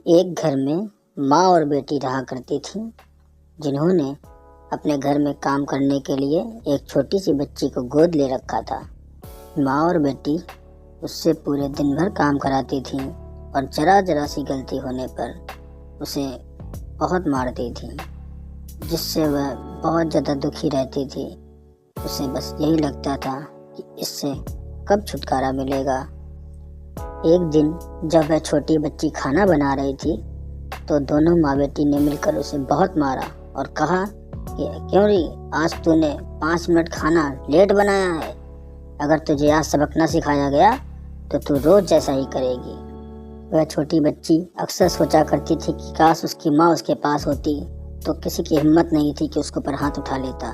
एक घर में माँ और बेटी रहा करती थी, जिन्होंने अपने घर में काम करने के लिए एक छोटी सी बच्ची को गोद ले रखा था। माँ और बेटी उससे पूरे दिन भर काम कराती थीं और जरा सी गलती होने पर उसे बहुत मारती थीं, जिससे वह बहुत ज़्यादा दुखी रहती थी। उसे बस यही लगता था कि इससे कब छुटकारा मिलेगा। एक दिन जब वह छोटी बच्ची खाना बना रही थी तो दोनों माँ बेटी ने मिलकर उसे बहुत मारा और कहा कि क्यों री, आज तूने 5 मिनट खाना लेट बनाया है। अगर तुझे आज सबक न सिखाया गया तो तू रोज़ जैसा ही करेगी। वह छोटी बच्ची अक्सर सोचा करती थी कि काश उसकी माँ उसके पास होती तो किसी की हिम्मत नहीं थी कि उसके ऊपर हाथ उठा लेता।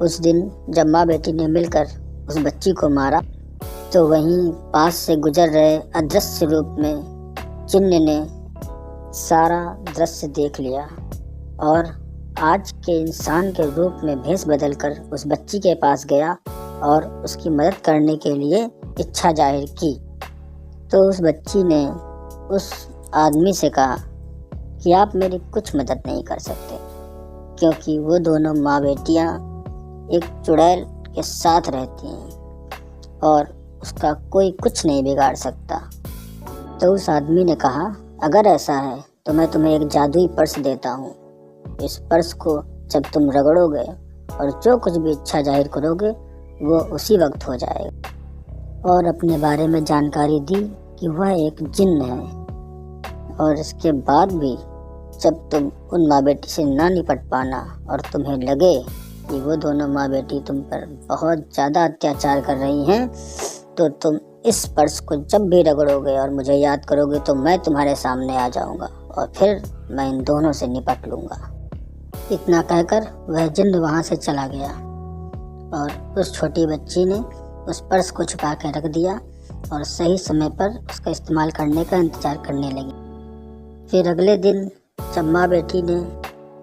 उस दिन जब माँ बेटी ने मिलकर उस बच्ची को मारा तो वहीं पास से गुजर रहे अदृश्य रूप में जिन्न ने सारा दृश्य देख लिया और आज के इंसान के रूप में भेष बदलकर उस बच्ची के पास गया और उसकी मदद करने के लिए इच्छा जाहिर की। तो उस बच्ची ने उस आदमी से कहा कि आप मेरी कुछ मदद नहीं कर सकते, क्योंकि वो दोनों माँ बेटियाँ एक चुड़ैल के साथ रहती हैं और उसका कोई कुछ नहीं बिगाड़ सकता। तो उस आदमी ने कहा, अगर ऐसा है तो मैं तुम्हें एक जादुई पर्स देता हूँ। इस पर्स को जब तुम रगड़ोगे और जो कुछ भी इच्छा जाहिर करोगे वो उसी वक्त हो जाएगा। और अपने बारे में जानकारी दी कि वह एक जिन्न है और इसके बाद भी जब तुम उन माँ बेटी से ना निपट पाना और तुम्हें लगे कि वो दोनों माँ बेटी तुम पर बहुत ज़्यादा अत्याचार कर रही हैं, तो तुम इस पर्स को जब भी रगड़ोगे और मुझे याद करोगे तो मैं तुम्हारे सामने आ जाऊंगा और फिर मैं इन दोनों से निपट लूँगा। इतना कहकर वह जिन्न वहाँ से चला गया और उस छोटी बच्ची ने उस पर्स को छुपा के रख दिया और सही समय पर उसका इस्तेमाल करने का इंतज़ार करने लगी। फिर अगले दिन जब माँ बेटी ने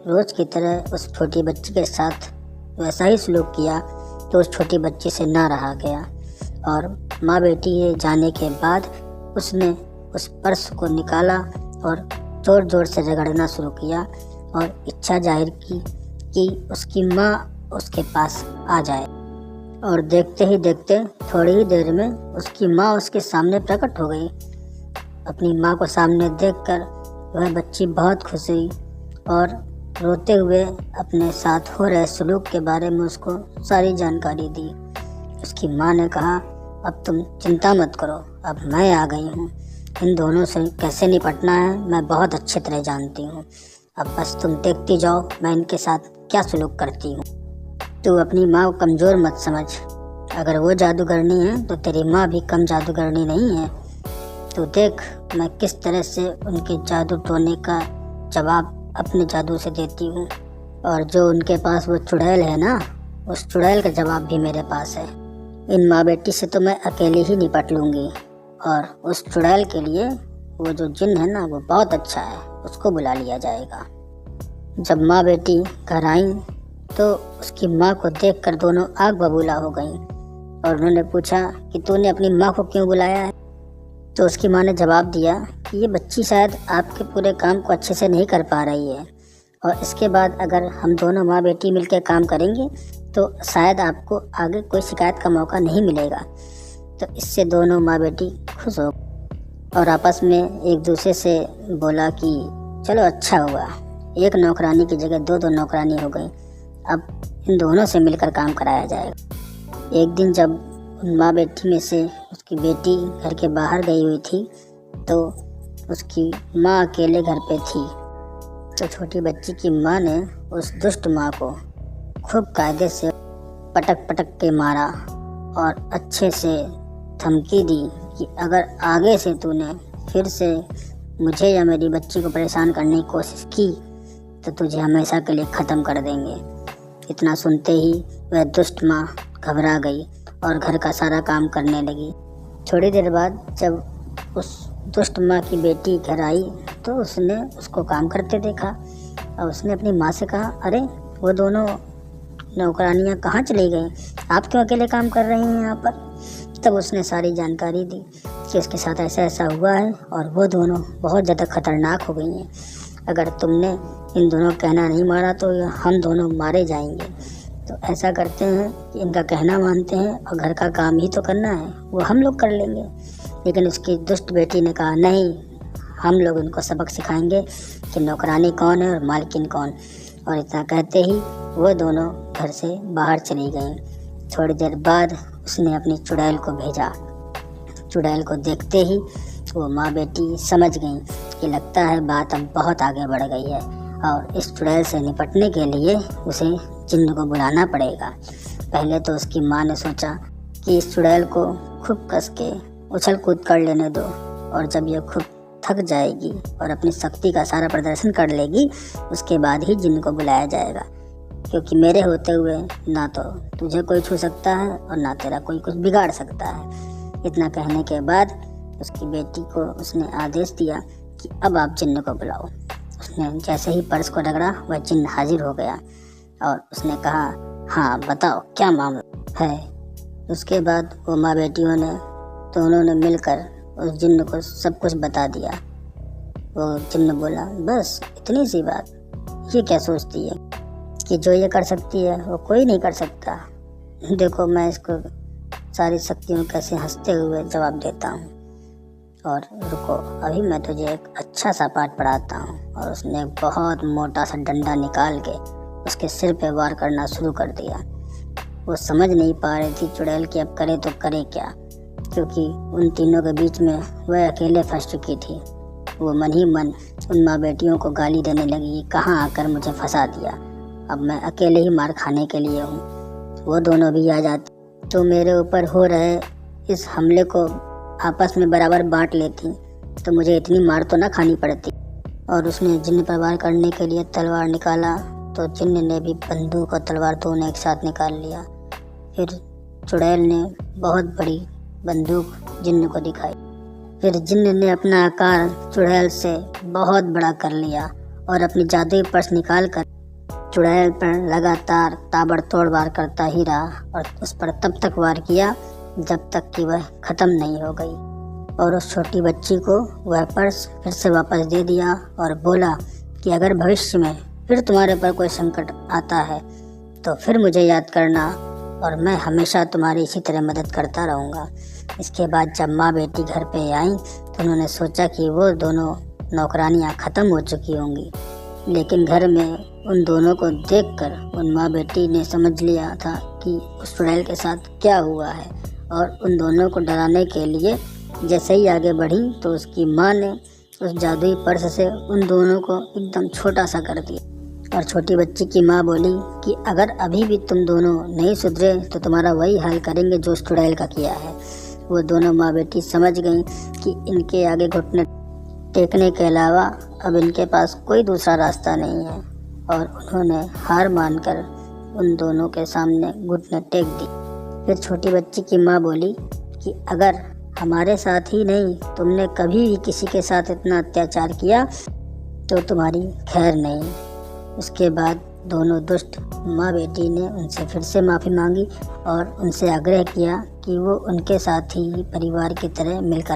रोज़ की तरह उस छोटी बच्ची के साथ वैसा ही सलूक किया तो उस छोटी बच्ची से ना रहा गया और माँ बेटी ये जाने के बाद उसने उस पर्स को निकाला और ज़ोर से रगड़ना शुरू किया और इच्छा जाहिर की कि उसकी माँ उसके पास आ जाए। और देखते ही देखते थोड़ी ही देर में उसकी माँ उसके सामने प्रकट हो गई। अपनी माँ को सामने देखकर वह बच्ची बहुत खुश हुई और रोते हुए अपने साथ हो रहे सलूक के बारे में उसको सारी जानकारी दी। उसकी माँ ने कहा, अब तुम चिंता मत करो, अब मैं आ गई हूँ। इन दोनों से कैसे निपटना है मैं बहुत अच्छी तरह जानती हूँ। अब बस तुम देखती जाओ मैं इनके साथ क्या सलूक करती हूँ। तू अपनी माँ को कमज़ोर मत समझ। अगर वो जादूगरनी है तो तेरी माँ भी कम जादूगरनी नहीं है। तू देख मैं किस तरह से उनके जादू टोने का जवाब अपने जादू से देती हूँ। और जो उनके पास वो चुड़ैल है ना, उस चुड़ैल का जवाब भी मेरे पास है। इन माँ बेटी से तो मैं अकेले ही निपट लूँगी और उस चुड़ैल के लिए वो जो जिन्न है ना वो बहुत अच्छा है, उसको बुला लिया जाएगा। जब माँ बेटी घर आई तो उसकी माँ को देखकर दोनों आग बबूला हो गईं और उन्होंने पूछा कि तूने अपनी माँ को क्यों बुलाया है। तो उसकी माँ ने जवाब दिया कि ये बच्ची शायद आपके पूरे काम को अच्छे से नहीं कर पा रही है और इसके बाद अगर हम दोनों माँ बेटी मिलकर काम करेंगे तो शायद आपको आगे कोई शिकायत का मौका नहीं मिलेगा। तो इससे दोनों माँ बेटी खुश हो और आपस में एक दूसरे से बोला कि चलो अच्छा हुआ, एक नौकरानी की जगह दो नौकरानी हो गई, अब इन दोनों से मिलकर काम कराया जाएगा। एक दिन जब उन माँ बेटी में से उसकी बेटी घर के बाहर गई हुई थी तो उसकी माँ अकेले घर पे थी। तो छोटी बच्ची की माँ ने उस दुष्ट माँ को खूब कायदे से पटक के मारा और अच्छे से धमकी दी कि अगर आगे से तूने फिर से मुझे या मेरी बच्ची को परेशान करने की कोशिश की तो तुझे हमेशा के लिए ख़त्म कर देंगे। इतना सुनते ही वह दुष्ट माँ घबरा गई और घर का सारा काम करने लगी। थोड़ी देर बाद जब उस दुष्ट माँ की बेटी घर आई तो उसने उसको काम करते देखा और उसने अपनी माँ से कहा, अरे वो दोनों नौकरानियाँ कहाँ चली गई, आप क्यों अकेले काम कर रही हैं यहाँ पर। तब उसने सारी जानकारी दी कि उसके साथ ऐसा ऐसा हुआ है और वो दोनों बहुत ज़्यादा खतरनाक हो गई हैं। अगर तुमने इन दोनों का कहना नहीं माना तो हम दोनों मारे जाएंगे। तो ऐसा करते हैं कि इनका कहना मानते हैं और घर का काम ही तो करना है, वो हम लोग कर लेंगे। लेकिन उसकी दुष्ट बेटी ने कहा नहीं, हम लोग इनको सबक सिखाएंगे कि नौकरानी कौन है और मालकिन कौन। और इतना कहते ही वो दोनों घर से बाहर चली गईं। थोड़ी देर बाद उसने अपनी चुड़ैल को भेजा। चुड़ैल को देखते ही वो माँ बेटी समझ गईं कि लगता है बात अब बहुत आगे बढ़ गई है और इस चुड़ैल से निपटने के लिए उसे जिन्न को बुलाना पड़ेगा। पहले तो उसकी माँ ने सोचा कि इस चुड़ैल को खूब कस के उछल कूद कर लेने दो और जब ये खूब थक जाएगी और अपनी शक्ति का सारा प्रदर्शन कर लेगी उसके बाद ही जिन्न को बुलाया जाएगा, क्योंकि मेरे होते हुए ना तो तुझे कोई छू सकता है और ना तेरा कोई कुछ बिगाड़ सकता है। इतना कहने के बाद उसकी बेटी को उसने आदेश दिया कि अब आप जिन्न को बुलाओ। उसने जैसे ही पर्स को रगड़ा वह जिन्न हाजिर हो गया और उसने कहा, हाँ बताओ क्या मामला है। उसके बाद वो माँ बेटियों ने दोनों ने मिलकर उस जिन्न को सब कुछ बता दिया। वो जिन्न बोला, बस इतनी सी बात, ये क्या सोचती है कि जो ये कर सकती है वो कोई नहीं कर सकता। देखो मैं इसको सारी शक्तियों कैसे हंसते हुए जवाब देता हूँ। और रुको, अभी मैं तुझे एक अच्छा सा पाठ पढ़ाता हूँ। और उसने एक बहुत मोटा सा डंडा निकाल के उसके सिर पे वार करना शुरू कर दिया। वो समझ नहीं पा रही थी चुड़ैल कि अब करे तो करे क्या, क्योंकि उन तीनों के बीच में वह अकेले फंस चुकी थी। वो मन ही मन उन माँ बेटियों को गाली देने लगी, कहाँ आकर मुझे फंसा दिया, अब मैं अकेले ही मार खाने के लिए हूँ। वो दोनों भी आ जाती तो मेरे ऊपर हो रहे इस हमले को आपस में बराबर बांट लेती तो मुझे इतनी मार तो ना खानी पड़ती। और उसने जिन्न पर वार करने के लिए तलवार निकाला तो जिन्न ने भी बंदूक और तलवार दोनों एक साथ निकाल लिया। फिर चुड़ैल ने बहुत बड़ी बंदूक जिन्न को दिखाई। फिर जिन्न ने अपना आकार चुड़ैल से बहुत बड़ा कर लिया और अपनी जादुई पर्स निकाल कर चुड़ैल पर लगातार ताबड़तोड़ वार करता ही रहा और उस पर तब तक वार किया जब तक कि वह ख़त्म नहीं हो गई। और उस छोटी बच्ची को वह पर्स फिर से वापस दे दिया और बोला कि अगर भविष्य में फिर तुम्हारे पर कोई संकट आता है तो फिर मुझे याद करना और मैं हमेशा तुम्हारी इसी तरह मदद करता रहूँगा। इसके बाद जब माँ बेटी घर पे आई तो उन्होंने सोचा कि वो दोनों नौकरानियाँ ख़त्म हो चुकी होंगी, लेकिन घर में उन दोनों को देखकर उन माँ बेटी ने समझ लिया था कि उस चुड़ैल के साथ क्या हुआ है। और उन दोनों को डराने के लिए जैसे ही आगे बढ़ी तो उसकी माँ ने उस जादुई पर्स से उन दोनों को एकदम छोटा सा कर दिया। और छोटी बच्ची की माँ बोली कि अगर अभी भी तुम दोनों नहीं सुधरे तो तुम्हारा वही हाल करेंगे जो उस चुड़ैल का किया है। वो दोनों माँ बेटी समझ गईं कि इनके आगे घुटने टेकने के अलावा अब इनके पास कोई दूसरा रास्ता नहीं है और उन्होंने हार मानकर उन दोनों के सामने घुटने टेक दी। फिर छोटी बच्ची की माँ बोली कि अगर हमारे साथ ही नहीं तुमने कभी भी किसी के साथ इतना अत्याचार किया तो तुम्हारी खैर नहीं। उसके बाद दोनों दुष्ट माँ बेटी ने उनसे फिर से माफ़ी मांगी और उनसे आग्रह किया कि वो उनके साथ ही परिवार की तरह मिलकर